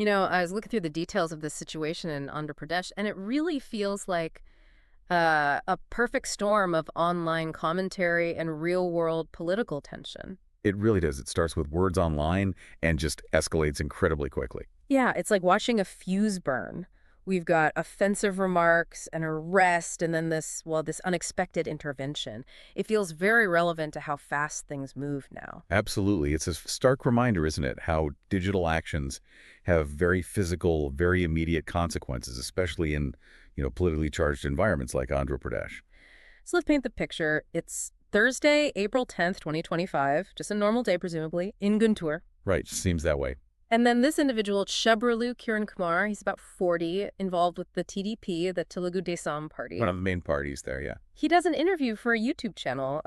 I was looking through the details of this situation in Andhra Pradesh, and it really feels like a perfect storm of online commentary and real-world political tension. It really does. It starts with words online and just escalates incredibly quickly. Yeah, it's like watching a fuse burn. We've got offensive remarks, an arrest, and then this unexpected intervention. It feels very relevant to how fast things move now. Absolutely. It's a stark reminder, isn't it, how digital actions have very physical, very immediate consequences, especially in, politically charged environments like Andhra Pradesh. So let's paint the picture. It's Thursday, April 10th, 2025, just a normal day, presumably, in Guntur. Right. Seems that way. And then this individual, Chabralu Kiran Kumar, he's about 40, involved with the TDP, the Telugu Desam One Party. of the main parties there, yeah. He does an interview for a YouTube channel,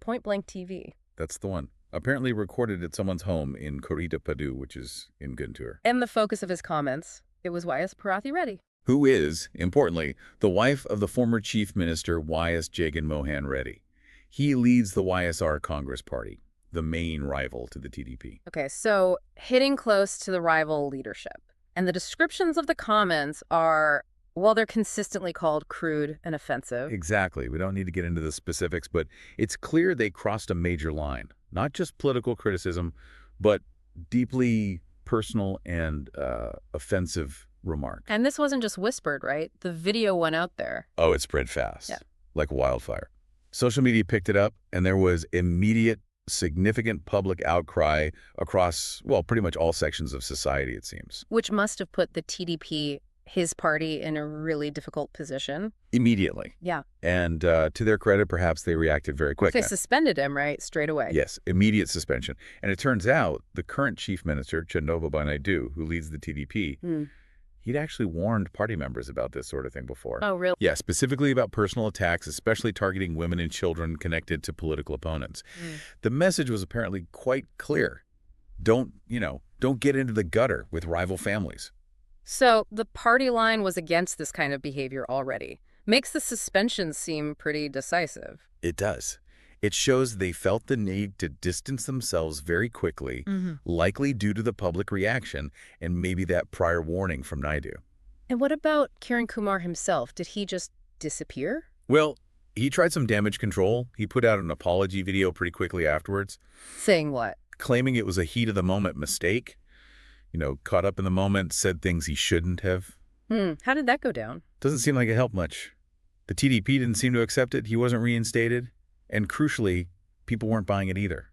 Point Blank TV. That's the one. Apparently recorded at someone's home in Koritapadu, which is in Guntur. And the focus of his comments, it was YS Parathi Reddy. Who is, importantly, the wife of the former Chief Minister Y.S. Jagan Mohan Reddy. He leads the YSR Congress Party, the main rival to the TDP. Okay, so hitting close to the rival leadership. And the descriptions of the comments are, well, they're consistently called crude and offensive. Exactly. We don't need to get into the specifics, but it's clear they crossed a major line. Not just political criticism, but deeply personal and offensive remarks. And this wasn't just whispered, right? The video went out there. Oh, it spread fast, Yeah. like wildfire. Social media picked it up, and there was immediate, significant public outcry across, well, pretty much all sections of society, it seems. Which must have put the TDP, his party, in a really difficult position. Immediately. Yeah. And to their credit, perhaps they reacted very quickly. They suspended him, right? Straight away. Yes, immediate suspension. And it turns out the current chief minister, Chandrababu Naidu, who leads the TDP, he'd actually warned party members about this sort of thing before. Oh, really? Yeah, specifically about personal attacks, especially targeting women and children connected to political opponents. The message was apparently quite clear. Don't get into the gutter with rival families. So the party line was against this kind of behavior already. Makes the suspension seem pretty decisive. It does. It shows they felt the need to distance themselves very quickly, likely due to the public reaction and maybe that prior warning from Naidu. And what about Kiran Kumar himself? Did he just disappear? Well, he tried some damage control. He put out an apology video pretty quickly afterwards, Saying what? claiming it was a heat-of-the-moment mistake. Caught up in the moment, said things he shouldn't have. How did that go down? Doesn't seem like it helped much. The TDP didn't seem to accept it. He wasn't reinstated. And crucially, people weren't buying it either.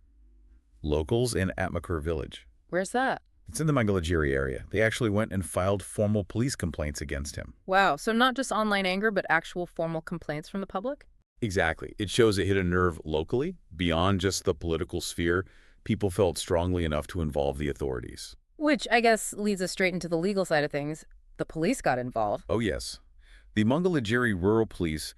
Locals in Atmakur village. Where's that? It's in the Mangalagiri area. They actually went and filed formal police complaints against him. Wow, so not just online anger, but actual formal complaints from the public? Exactly. It shows it hit a nerve locally, beyond just the political sphere. People felt strongly enough to involve the authorities. Which I guess leads us straight into the legal side of things. The police got involved. Oh, yes. The Mangalagiri Rural Police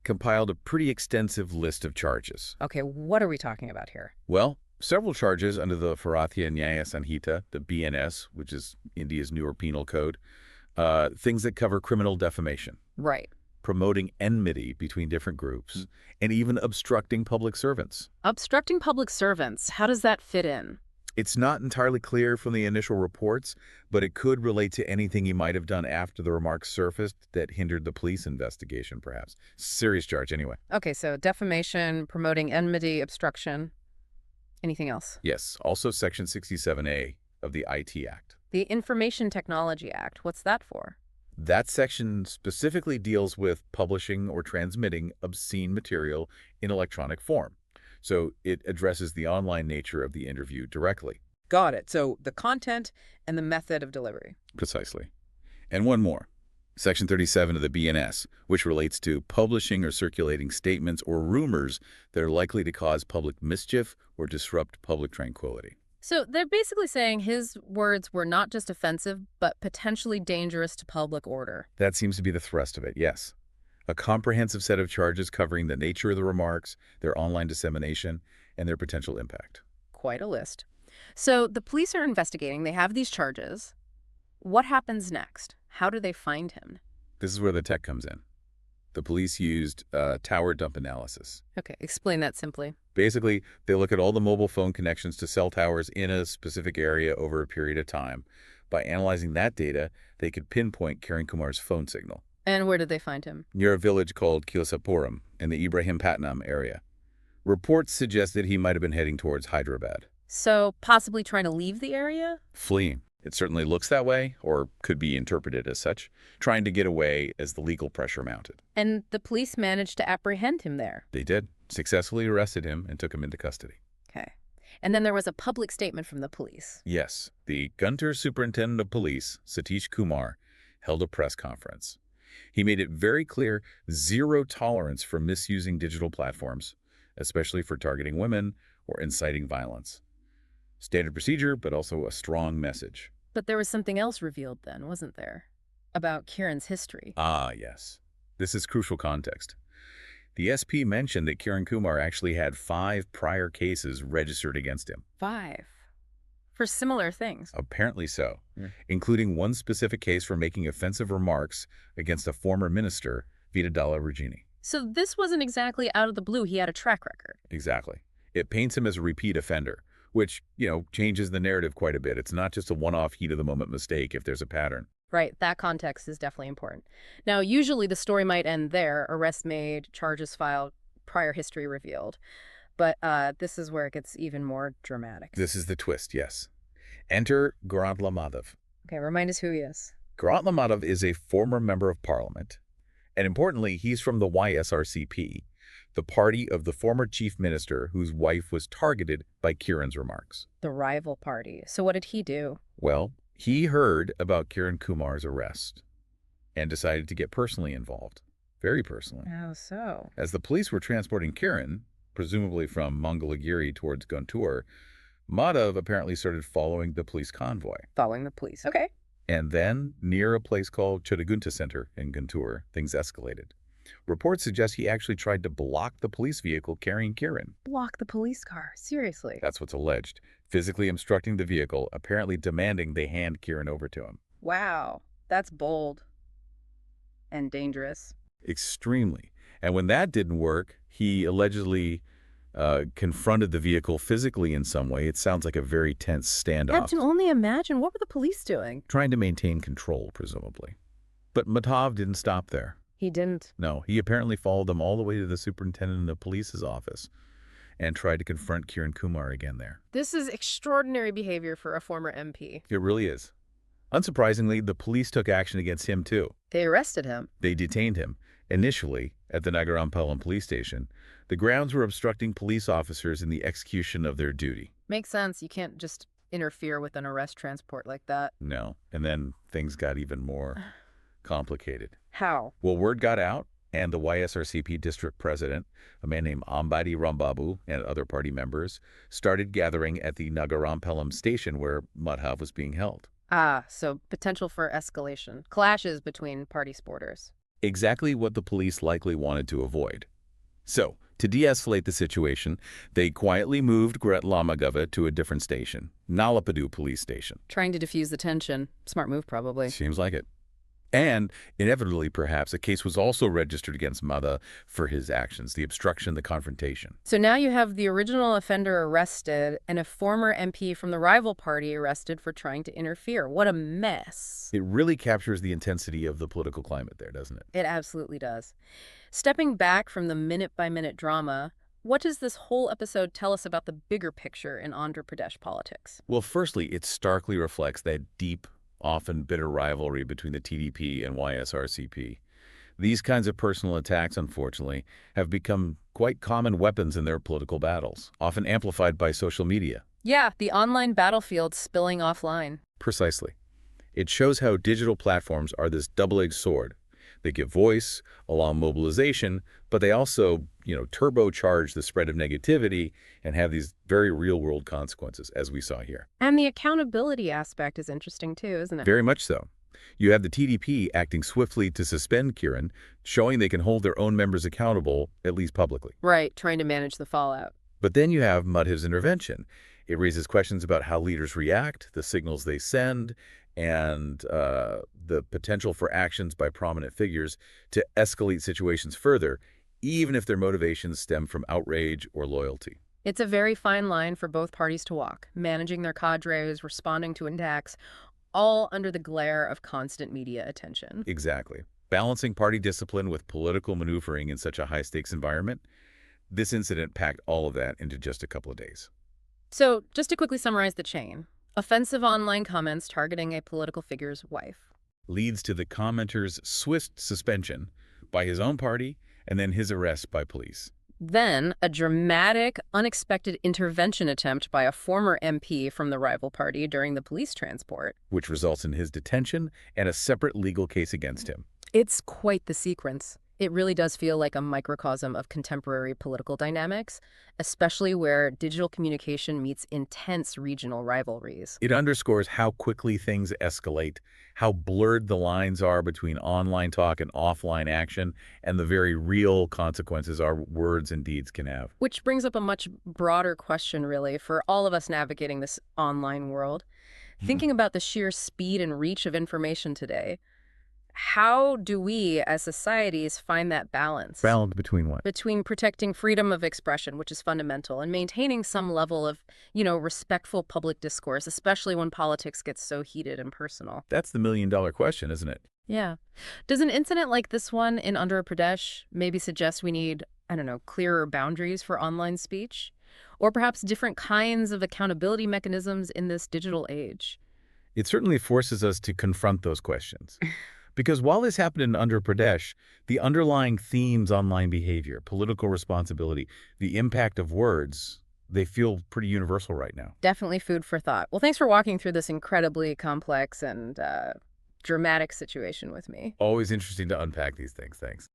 compiled a pretty extensive list of charges. Okay, what are we talking about here? Well, several charges under the Bharatiya Nyaya Sanhita, the BNS, which is India's newer penal code, things that cover criminal defamation, Right. promoting enmity between different groups, and even obstructing public servants. Obstructing public servants, how does that fit in? It's not entirely clear from the initial reports, but it could relate to anything he might have done after the remarks surfaced that hindered the police investigation, perhaps. Serious charge, anyway. Okay, so defamation, promoting enmity, obstruction. Anything else? Yes, also Section 67A of the IT Act. The Information Technology Act, what's that for? That section specifically deals with publishing or transmitting obscene material in electronic form. So it addresses the online nature of the interview directly. Got it. So the content and the method of delivery. Precisely. And one more. Section 37 of the BNS, which relates to publishing or circulating statements or rumors that are likely to cause public mischief or disrupt public tranquility. So they're basically saying his words were not just offensive, but potentially dangerous to public order. That seems to be the thrust of it, yes. A comprehensive set of charges covering the nature of the remarks, their online dissemination, and their potential impact. Quite a list. So the police are investigating. They have these charges. What happens next? How do they find him? This is where the tech comes in. The police used tower dump analysis. Okay, explain that simply. Basically, they look at all the mobile phone connections to cell towers in a specific area over a period of time, By analyzing that data, they could pinpoint Kiran Kumar's phone signal And where did they find him? near a village called Kilsapuram in the Ibrahimpatnam area. Reports suggest that he might have been heading towards Hyderabad. So possibly trying to leave the area? Fleeing. It certainly looks that way, or could be interpreted as such, trying to get away as the legal pressure mounted. And the police managed to apprehend him there. They did, successfully arrested him and took him into custody. Okay. And then there was a public statement from the police. Yes, the Guntur Superintendent of Police, Satish Kumar, held a press conference. He made it very clear zero tolerance for misusing digital platforms, especially for targeting women or inciting violence. Standard procedure, but also a strong message. But there was something else revealed then, wasn't there? About Kiran's history. Ah, yes. This is crucial context. The SP mentioned that Kiran Kumar actually had 5 prior cases registered against him. 5. For similar things. Apparently so, including one specific case for making offensive remarks against a former minister, Vidadala Rajini. So this wasn't exactly out of the blue. He had a track record. Exactly. It paints him as a repeat offender, which, changes the narrative quite a bit. It's not just a one-off heat-of-the-moment mistake if there's a pattern. Right, that context is definitely important. Now, usually the story might end there, arrest made, charges filed, prior history revealed. But this is where it gets even more dramatic. This is the twist, yes. Enter Garantla Madhav. Okay, remind us who he is. Garantla Madhav is a former member of parliament, and importantly, he's from the YSRCP, the party of the former chief minister whose wife was targeted by Kiran's remarks. The rival party. So what did he do? Well, he heard about Kiran Kumar's arrest and decided to get personally involved, very personally. How so? As the police were transporting Kiran, presumably from Mangalagiri towards Guntur, Madhav apparently started following the police convoy. Following the police. Okay. And then, near a place called Chodagunta Center in Guntur, things escalated. Reports suggest he actually tried to block the police vehicle carrying Kiran. Block the police car. Seriously. That's what's alleged. Physically obstructing the vehicle, apparently demanding they hand Kiran over to him. Wow. That's bold. And dangerous. Extremely. And when that didn't work, he allegedly confronted the vehicle physically in some way. It sounds like a very tense I have standoff. to only imagine. What were the police doing? Trying to maintain control, presumably. But Madhav didn't stop there. He didn't. No, he apparently followed them all the way to the superintendent of police's office and tried to confront Kiran Kumar again there. This is extraordinary behavior for a former MP. It really is. Unsurprisingly, the police took action against him too. They arrested him. They detained him, initially at the Nagarampalam police station. The grounds were obstructing police officers in the execution of their duty. Makes sense. You can't just interfere with an arrest transport like that. No, and then things got even more complicated. How? Well, word got out, and the YSRCP district president, a man named Ambadi Rambabu, and other party members, started gathering at the Nagarampalam station where Madhav was being held. Ah, so potential for escalation. Clashes between party supporters. Exactly what the police likely wanted to avoid. So, to de-escalate the situation, they quietly moved Gret Lamagava to a different station, Nalapadu police station. Trying to diffuse the tension. Smart move, probably. Seems like it. And, inevitably perhaps, a case was also registered against Madhav for his actions, the obstruction, the confrontation. So now you have the original offender arrested and a former MP from the rival party arrested for trying to interfere. What a mess. It really captures the intensity of the political climate there, doesn't it? It absolutely does. Stepping back from the minute-by-minute drama, what does this whole episode tell us about the bigger picture in Andhra Pradesh politics? Well, firstly, it starkly reflects that deep, often bitter rivalry between the TDP and YSRCP. These kinds of personal attacks, unfortunately, have become quite common weapons in their political battles, often amplified by social media. Yeah, the online battlefield spilling offline. Precisely. It shows how digital platforms are this double-edged sword. They give voice, allow mobilization, but they also, turbocharge the spread of negativity and have these very real-world consequences, as we saw here. And the accountability aspect is interesting too, isn't it? Very much so. You have the TDP acting swiftly to suspend Kiran, showing they can hold their own members accountable, at least publicly. Right, trying to manage the fallout. But then you have Madhav's intervention. It raises questions about how leaders react, the signals they send, and the potential for actions by prominent figures to escalate situations further, even if their motivations stem from outrage or loyalty. It's a very fine line for both parties to walk, managing their cadres, responding to attacks, all under the glare of constant media attention. Exactly. Balancing party discipline with political maneuvering in such a high-stakes environment, this incident packed all of that into just a couple of days. So, just to quickly summarize the chain, offensive online comments targeting a political figure's wife. Leads to the commenter's swift suspension by his own party and then his arrest by police. Then, a dramatic, unexpected intervention attempt by a former MP from the rival party during the police transport. Which results in his detention and a separate legal case against him. It's quite the sequence. It really does feel like a microcosm of contemporary political dynamics, especially where digital communication meets intense regional rivalries. It underscores how quickly things escalate, how blurred the lines are between online talk and offline action, and the very real consequences our words and deeds can have. Which brings up a much broader question, really, for all of us navigating this online world. Thinking about the sheer speed and reach of information today, how do we as societies find that balance? Balance between what? Between protecting freedom of expression, which is fundamental, and maintaining some level of, respectful public discourse, especially when politics gets so heated and personal. That's the million-dollar question, isn't it? Yeah. Does an incident like this one in Andhra Pradesh maybe suggest we need, I don't know, clearer boundaries for online speech? Or perhaps different kinds of accountability mechanisms in this digital age? It certainly forces us to confront those questions. Because while this happened in Andhra Pradesh, the underlying themes, online behavior, political responsibility, the impact of words, they feel pretty universal right now. Definitely food for thought. Well, thanks for walking through this incredibly complex and dramatic situation with me. Always interesting to unpack these things. Thanks.